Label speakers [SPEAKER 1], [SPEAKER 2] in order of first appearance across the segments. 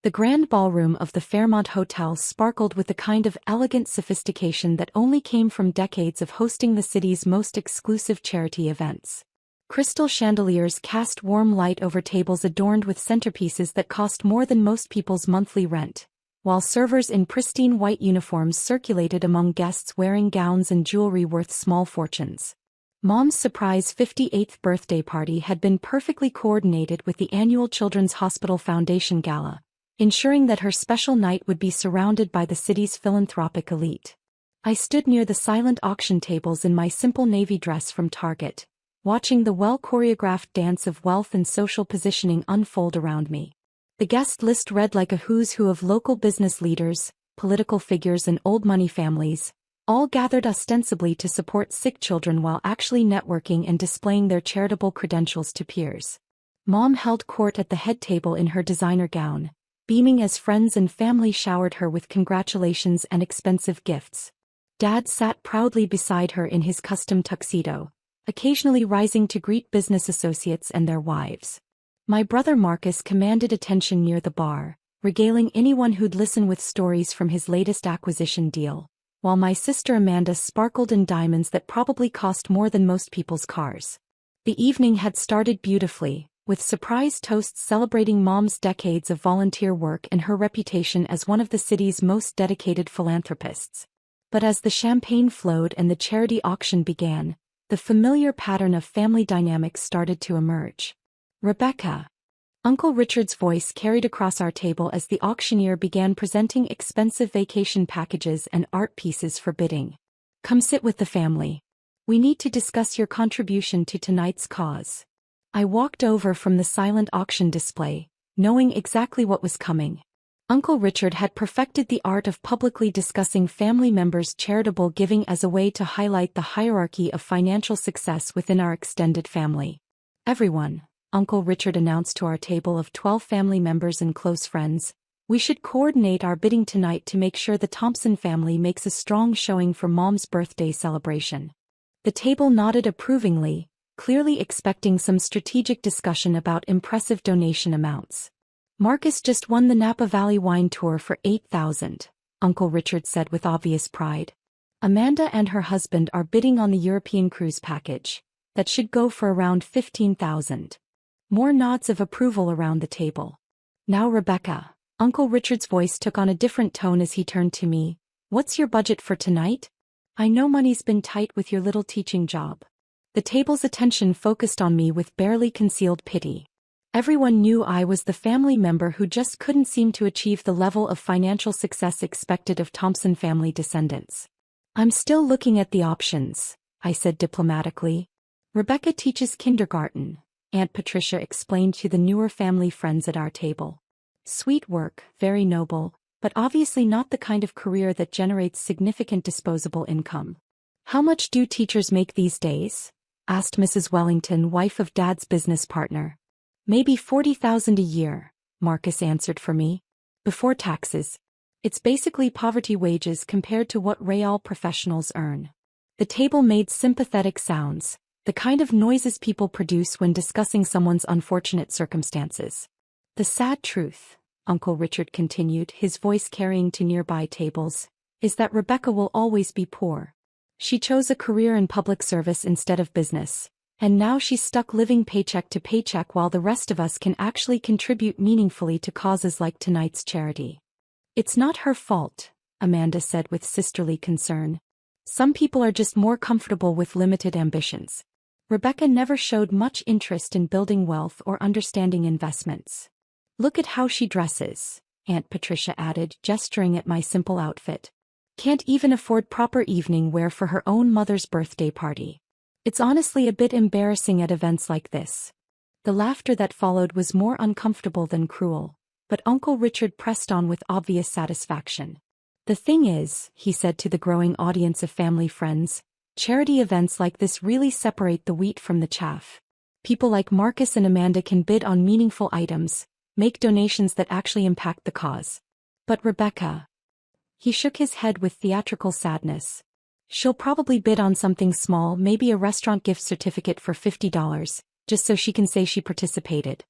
[SPEAKER 1] The grand ballroom of the Fairmont Hotel sparkled with the kind of elegant sophistication that only came from decades of hosting the city's most exclusive charity events. Crystal chandeliers cast warm light over tables adorned with centerpieces that cost more than most people's monthly rent, while servers in pristine white uniforms circulated among guests wearing gowns and jewelry worth small fortunes. Mom's surprise 58th birthday party had been perfectly coordinated with the annual Children's Hospital Foundation Gala, ensuring that her special night would be surrounded by the city's philanthropic elite. I stood near the silent auction tables in my simple navy dress from Target, watching the well-choreographed dance of wealth and social positioning unfold around me. The guest list read like a who's who of local business leaders, political figures and old money families, all gathered ostensibly to support sick children while actually networking and displaying their charitable credentials to peers. Mom held court at the head table in her designer gown, beaming as friends and family showered her with congratulations and expensive gifts. Dad sat proudly beside her in his custom tuxedo, occasionally rising to greet business associates and their wives. My brother Marcus commanded attention near the bar, regaling anyone who'd listen with stories from his latest acquisition deal, while my sister Amanda sparkled in diamonds that probably cost more than most people's cars. The evening had started beautifully, with surprise toasts celebrating Mom's decades of volunteer work and her reputation as one of the city's most dedicated philanthropists. But as the champagne flowed and the charity auction began, the familiar pattern of family dynamics started to emerge. "Rebecca." Uncle Richard's voice carried across our table as the auctioneer began presenting expensive vacation packages and art pieces for bidding. "Come sit with the family. We need to discuss your contribution to tonight's cause." I walked over from the silent auction display, knowing exactly what was coming. Uncle Richard had perfected the art of publicly discussing family members' charitable giving as a way to highlight the hierarchy of financial success within our extended family. "Everyone," Uncle Richard announced to our table of 12 family members and close friends, "we should coordinate our bidding tonight to make sure the Thompson family makes a strong showing for Mom's birthday celebration." The table nodded approvingly, clearly expecting some strategic discussion about impressive donation amounts. "Marcus just won the Napa Valley Wine Tour for $8,000, Uncle Richard said with obvious pride. "Amanda and her husband are bidding on the European cruise package. That should go for around $15,000. More nods of approval around the table. "Now Rebecca," Uncle Richard's voice took on a different tone as he turned to me, "what's your budget for tonight? I know money's been tight with your little teaching job." The table's attention focused on me with barely concealed pity. Everyone knew I was the family member who just couldn't seem to achieve the level of financial success expected of Thompson family descendants. "I'm still looking at the options," I said diplomatically. "Rebecca teaches kindergarten," Aunt Patricia explained to the newer family friends at our table. "Sweet work, very noble, but obviously not the kind of career that generates significant disposable income." "How much do teachers make these days?" asked Mrs. Wellington, wife of Dad's business partner. "Maybe $40,000 a year," Marcus answered for me. "Before taxes. It's basically poverty wages compared to what real professionals earn." The table made sympathetic sounds, the kind of noises people produce when discussing someone's unfortunate circumstances. "The sad truth," Uncle Richard continued, his voice carrying to nearby tables, "is that Rebecca will always be poor. She chose a career in public service instead of business, and now she's stuck living paycheck to paycheck while the rest of us can actually contribute meaningfully to causes like tonight's charity." "It's not her fault," Amanda said with sisterly concern. "Some people are just more comfortable with limited ambitions. Rebecca never showed much interest in building wealth or understanding investments. Look at how she dresses," Aunt Patricia added, gesturing at my simple outfit. "Can't even afford proper evening wear for her own mother's birthday party. It's honestly a bit embarrassing at events like this." The laughter that followed was more uncomfortable than cruel, but Uncle Richard pressed on with obvious satisfaction. "The thing is," he said to the growing audience of family friends, "charity events like this really separate the wheat from the chaff. People like Marcus and Amanda can bid on meaningful items, make donations that actually impact the cause. But Rebecca..." He shook his head with theatrical sadness. "She'll probably bid on something small, maybe a restaurant gift certificate for $50, just so she can say she participated.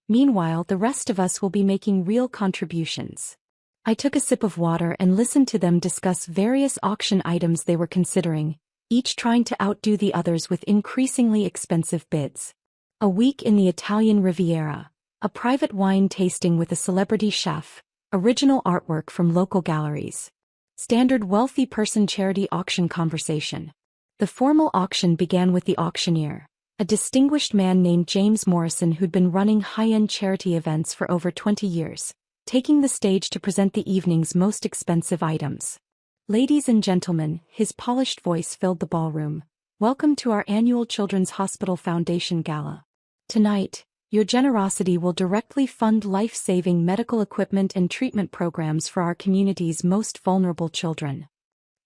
[SPEAKER 1] Meanwhile, the rest of us will be making real contributions. I took a sip of water and listened to them discuss various auction items they were considering, each trying to outdo the others with increasingly expensive bids. A week in the Italian Riviera, a private wine tasting with a celebrity chef, original artwork from local galleries. Standard wealthy person charity auction conversation. The formal auction began with the auctioneer, a distinguished man named James Morrison who'd been running high-end charity events for over 20 years, taking the stage to present the evening's most expensive items. Ladies and gentlemen, his polished voice filled the ballroom. Welcome to our annual Children's Hospital Foundation Gala. Tonight, your generosity will directly fund life-saving medical equipment and treatment programs for our community's most vulnerable children.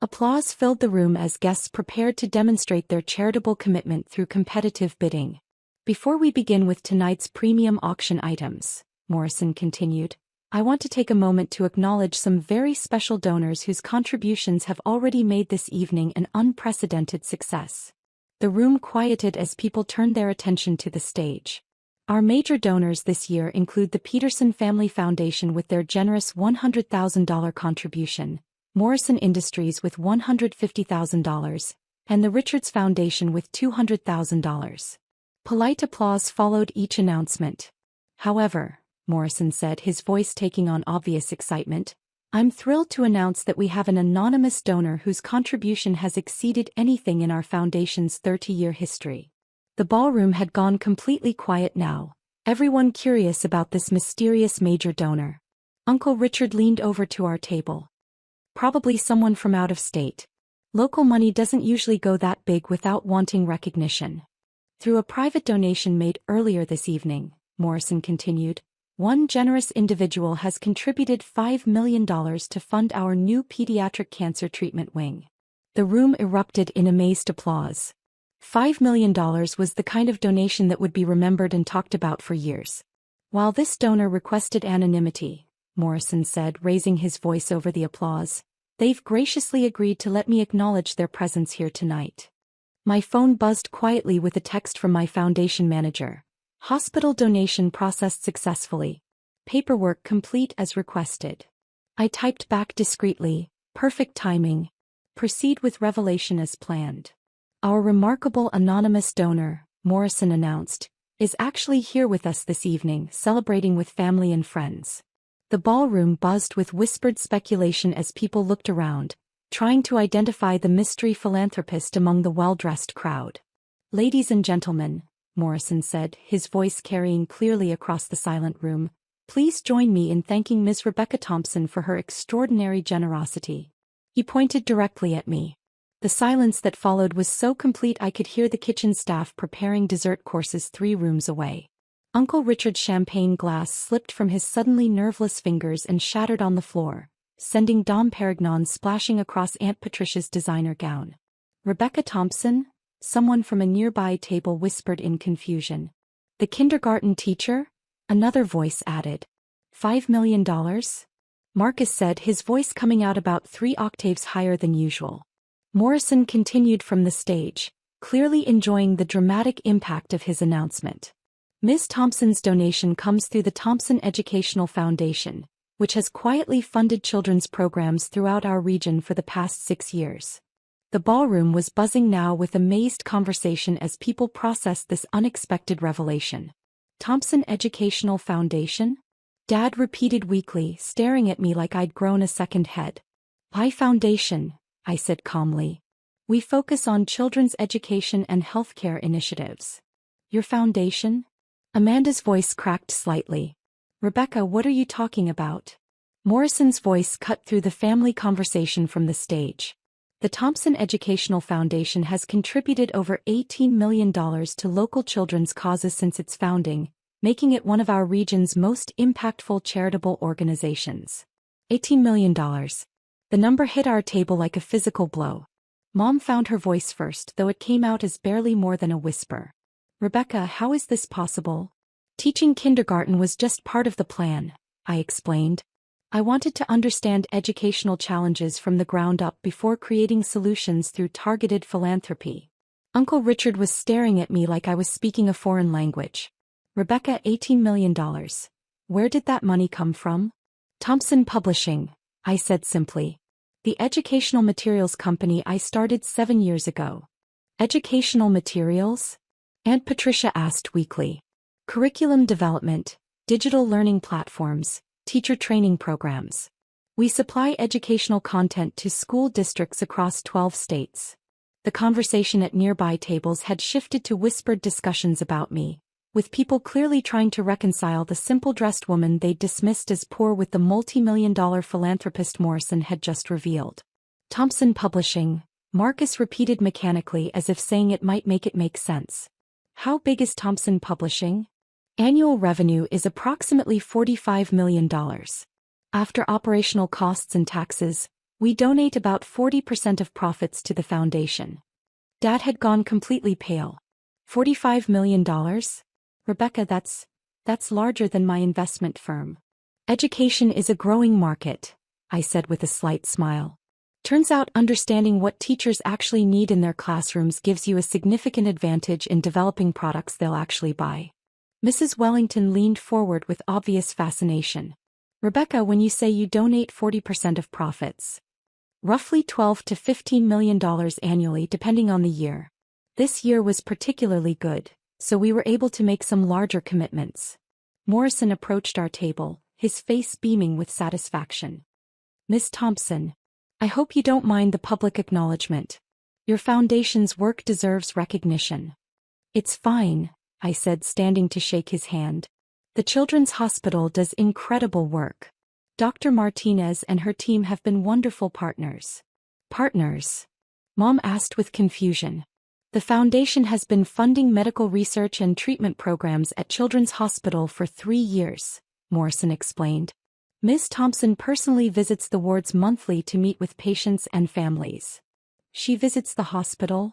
[SPEAKER 1] Applause filled the room as guests prepared to demonstrate their charitable commitment through competitive bidding. Before we begin with tonight's premium auction items, Morrison continued, I want to take a moment to acknowledge some very special donors whose contributions have already made this evening an unprecedented success. The room quieted as people turned their attention to the stage. Our major donors this year include the Peterson Family Foundation with their generous $100,000 contribution, Morrison Industries with $150,000, and the Richards Foundation with $200,000. Polite applause followed each announcement. However, Morrison said, his voice taking on obvious excitement, I'm thrilled to announce that we have an anonymous donor whose contribution has exceeded anything in our foundation's 30-year history. The ballroom had gone completely quiet now, everyone curious about this mysterious major donor. Uncle Richard leaned over to our table. Probably someone from out of state. Local money doesn't usually go that big without wanting recognition. Through a private donation made earlier this evening, Morrison continued, one generous individual has contributed $5 million to fund our new pediatric cancer treatment wing. The room erupted in amazed applause. $5 million was the kind of donation that would be remembered and talked about for years. While this donor requested anonymity, Morrison said, raising his voice over the applause, they've graciously agreed to let me acknowledge their presence here tonight. My phone buzzed quietly with a text from my foundation manager. Hospital donation processed successfully. Paperwork complete as requested. I typed back discreetly, perfect timing. Proceed with revelation as planned. Our remarkable anonymous donor, Morrison announced, is actually here with us this evening, celebrating with family and friends. The ballroom buzzed with whispered speculation as people looked around, trying to identify the mystery philanthropist among the well-dressed crowd. Ladies and gentlemen, Morrison said, his voice carrying clearly across the silent room, please join me in thanking Ms. Rebecca Thompson for her extraordinary generosity. He pointed directly at me. The silence that followed was so complete I could hear the kitchen staff preparing dessert courses 3 rooms away. Uncle Richard's champagne glass slipped from his suddenly nerveless fingers and shattered on the floor, sending Dom Perignon splashing across Aunt Patricia's designer gown. Rebecca Thompson? Someone from a nearby table whispered in confusion. The kindergarten teacher? Another voice added. $5 million? Marcus said, his voice coming out about 3 octaves higher than usual. Morrison continued from the stage, clearly enjoying the dramatic impact of his announcement. Ms. Thompson's donation comes through the Thompson Educational Foundation, which has quietly funded children's programs throughout our region for the past 6 years. The ballroom was buzzing now with amazed conversation as people processed this unexpected revelation. Thompson Educational Foundation? Dad repeated weakly, staring at me like I'd grown a second head. Why foundation? I said calmly. We focus on children's education and healthcare initiatives. Your foundation? Amanda's voice cracked slightly. Rebecca, what are you talking about? Morrison's voice cut through the family conversation from the stage. The Thompson Educational Foundation has contributed over $18 million to local children's causes since its founding, making it one of our region's most impactful charitable organizations. $18 million. The number hit our table like a physical blow. Mom found her voice first, though it came out as barely more than a whisper. Rebecca, how is this possible? Teaching kindergarten was just part of the plan, I explained. I wanted to understand educational challenges from the ground up before creating solutions through targeted philanthropy. Uncle Richard was staring at me like I was speaking a foreign language. Rebecca, $18 million. Where did that money come from? Thompson Publishing, I said simply. The educational materials company I started 7 years ago. Educational materials? Aunt Patricia asked weakly. Curriculum development, digital learning platforms, teacher training programs. We supply educational content to school districts across 12 states. The conversation at nearby tables had shifted to whispered discussions about me, with people clearly trying to reconcile the simple-dressed woman they dismissed as poor with the multi-million-dollar philanthropist Morrison had just revealed. Thompson Publishing, Marcus repeated mechanically as if saying it might make sense. How big is Thompson Publishing? Annual revenue is approximately $45 million. After operational costs and taxes, we donate about 40% of profits to the foundation. Dad had gone completely pale. $45 million? Rebecca, that's larger than my investment firm. Education is a growing market, I said with a slight smile. Turns out understanding what teachers actually need in their classrooms gives you a significant advantage in developing products they'll actually buy. Mrs. Wellington leaned forward with obvious fascination. Rebecca, when you say you donate 40% of profits, roughly $12 to $15 million annually depending on the year. This year was particularly good, so we were able to make some larger commitments. Morrison approached our table, his face beaming with satisfaction. Miss Thompson, I hope you don't mind the public acknowledgement. Your foundation's work deserves recognition. It's fine, I said, standing to shake his hand. The Children's Hospital does incredible work. Dr. Martinez and her team have been wonderful partners. Partners? Mom asked with confusion. The foundation has been funding medical research and treatment programs at Children's Hospital for 3 years, Morrison explained. Ms. Thompson personally visits the wards monthly to meet with patients and families. She visits the hospital?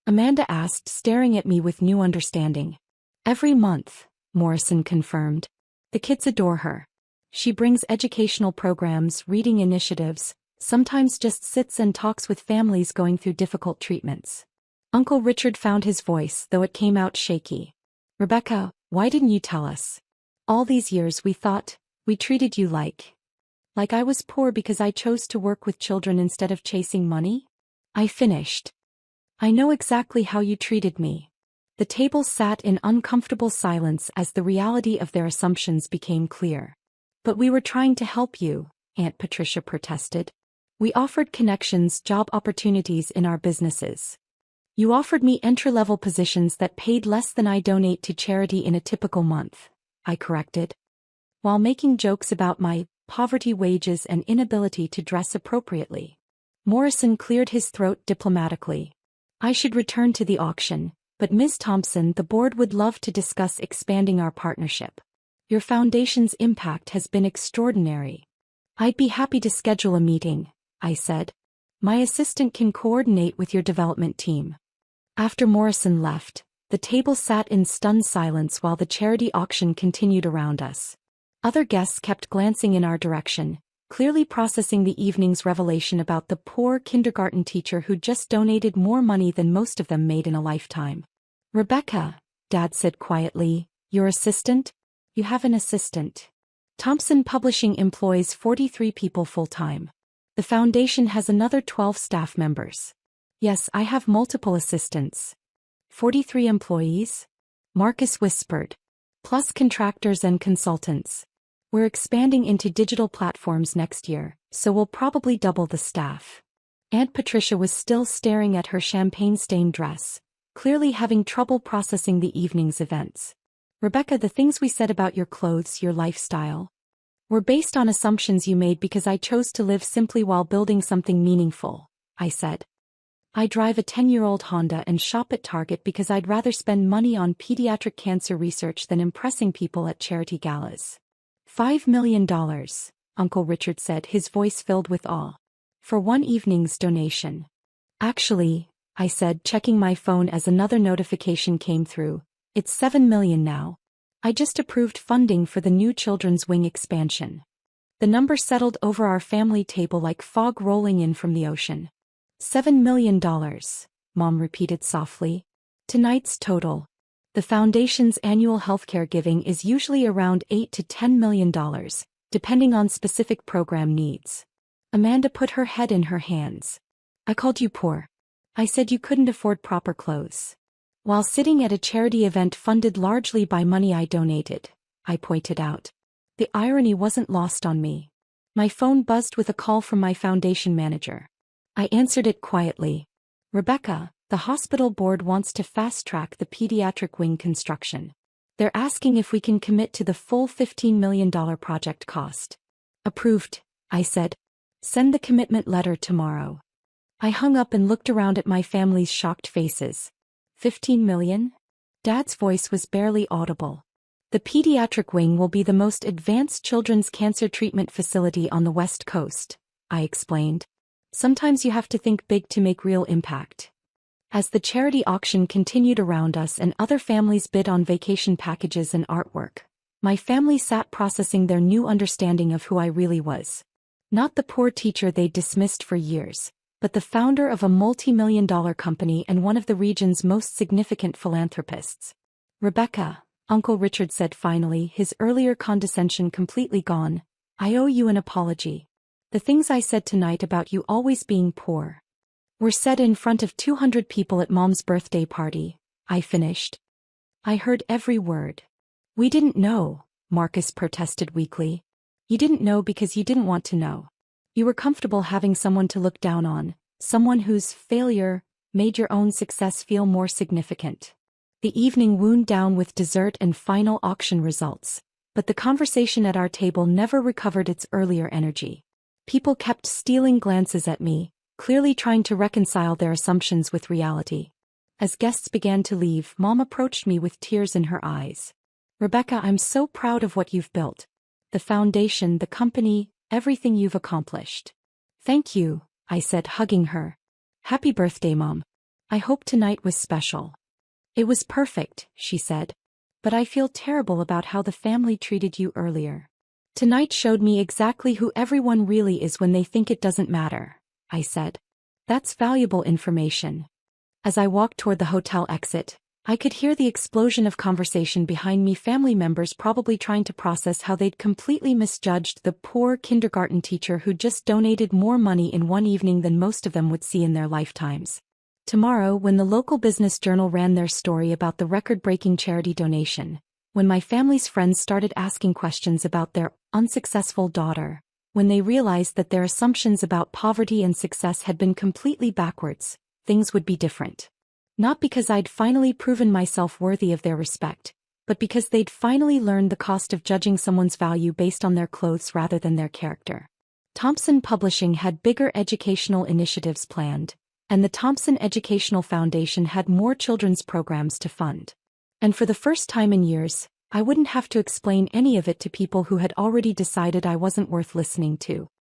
[SPEAKER 1] Amanda asked, staring at me with new understanding. Every month, Morrison confirmed. The kids adore her. She brings educational programs, reading initiatives, sometimes just sits and talks with families going through difficult treatments. Uncle Richard found his voice, though it came out shaky. Rebecca, why didn't you tell us? All these years we thought, we treated you like I was poor because I chose to work with children instead of chasing money? I finished. I know exactly how you treated me. The table sat in uncomfortable silence as the reality of their assumptions became clear. But we were trying to help you, Aunt Patricia protested. We offered connections, job opportunities in our businesses. You offered me entry-level positions that paid less than I donate to charity in a typical month, I corrected, while making jokes about my poverty wages and inability to dress appropriately. Morrison cleared his throat diplomatically. I should return to the auction, but Ms. Thompson, the board would love to discuss expanding our partnership. Your foundation's impact has been extraordinary. I'd be happy to schedule a meeting, I said. My assistant can coordinate with your development team. After Morrison left, the table sat in stunned silence while the charity auction continued around us. Other guests kept glancing in our direction, clearly processing the evening's revelation about the poor kindergarten teacher who just donated more money than most of them made in a lifetime. Rebecca, Dad said quietly, your assistant? You have an assistant. Thompson Publishing employs 43 people full-time. The foundation has another 12 staff members. Yes, I have multiple assistants. 43 employees? Marcus whispered. Plus contractors and consultants. We're expanding into digital platforms next year, so we'll probably double the staff. Aunt Patricia was still staring at her champagne-stained dress, clearly having trouble processing the evening's events. Rebecca, the things we said about your clothes, your lifestyle, were based on assumptions you made because I chose to live simply while building something meaningful, I said. I drive a 10-year-old Honda and shop at Target because I'd rather spend money on pediatric cancer research than impressing people at charity galas. $5 million, Uncle Richard said, his voice filled with awe. For one evening's donation. Actually, I said, checking my phone as another notification came through, it's $7 million now. I just approved funding for the new children's wing expansion. The number settled over our family table like fog rolling in from the ocean. $7 million, Mom repeated softly. Tonight's total. The foundation's annual healthcare giving is usually around $8 to $10 million, depending on specific program needs. Amanda put her head in her hands. I called you poor. I said you couldn't afford proper clothes. While sitting at a charity event funded largely by money I donated, I pointed out. The irony wasn't lost on me. My phone buzzed with a call from my foundation manager. I answered it quietly. Rebecca, the hospital board wants to fast-track the pediatric wing construction. They're asking if we can commit to the full $15 million project cost. Approved, I said. Send the commitment letter tomorrow. I hung up and looked around at my family's shocked faces. 15 million? Dad's voice was barely audible. The pediatric wing will be the most advanced children's cancer treatment facility on the West Coast, I explained. Sometimes you have to think big to make real impact. As the charity auction continued around us and other families bid on vacation packages and artwork, my family sat processing their new understanding of who I really was. Not the poor teacher they'd dismissed for years, but the founder of a multi-million-dollar company and one of the region's most significant philanthropists. Rebecca, Uncle Richard said finally, his earlier condescension completely gone, I owe you an apology. The things I said tonight about you always being poor were said in front of 200 people at Mom's birthday party, I finished. I heard every word. We didn't know, Marcus protested weakly. You didn't know because you didn't want to know. You were comfortable having someone to look down on, someone whose failure made your own success feel more significant. The evening wound down with dessert and final auction results, but the conversation at our table never recovered its earlier energy. People kept stealing glances at me, clearly trying to reconcile their assumptions with reality. As guests began to leave, Mom approached me with tears in her eyes. Rebecca, I'm so proud of what you've built. The foundation, the company, everything you've accomplished. Thank you, I said, hugging her. Happy birthday, Mom. I hope tonight was special. It was perfect, she said. But I feel terrible about how the family treated you earlier. Tonight showed me exactly who everyone really is when they think it doesn't matter, I said. That's valuable information. As I walked toward the hotel exit, I could hear the explosion of conversation behind me, family members probably trying to process how they'd completely misjudged the poor kindergarten teacher who just donated more money in one evening than most of them would see in their lifetimes. Tomorrow, when the local business journal ran their story about the record-breaking charity donation, when my family's friends started asking questions about their unsuccessful daughter, when they realized that their assumptions about poverty and success had been completely backwards, things would be different. Not because I'd finally proven myself worthy of their respect, but because they'd finally learned the cost of judging someone's value based on their clothes rather than their character. Thompson Publishing had bigger educational initiatives planned, and the Thompson Educational Foundation had more children's programs to fund. And for the first time in years, I wouldn't have to explain any of it to people who had already decided I wasn't worth listening to.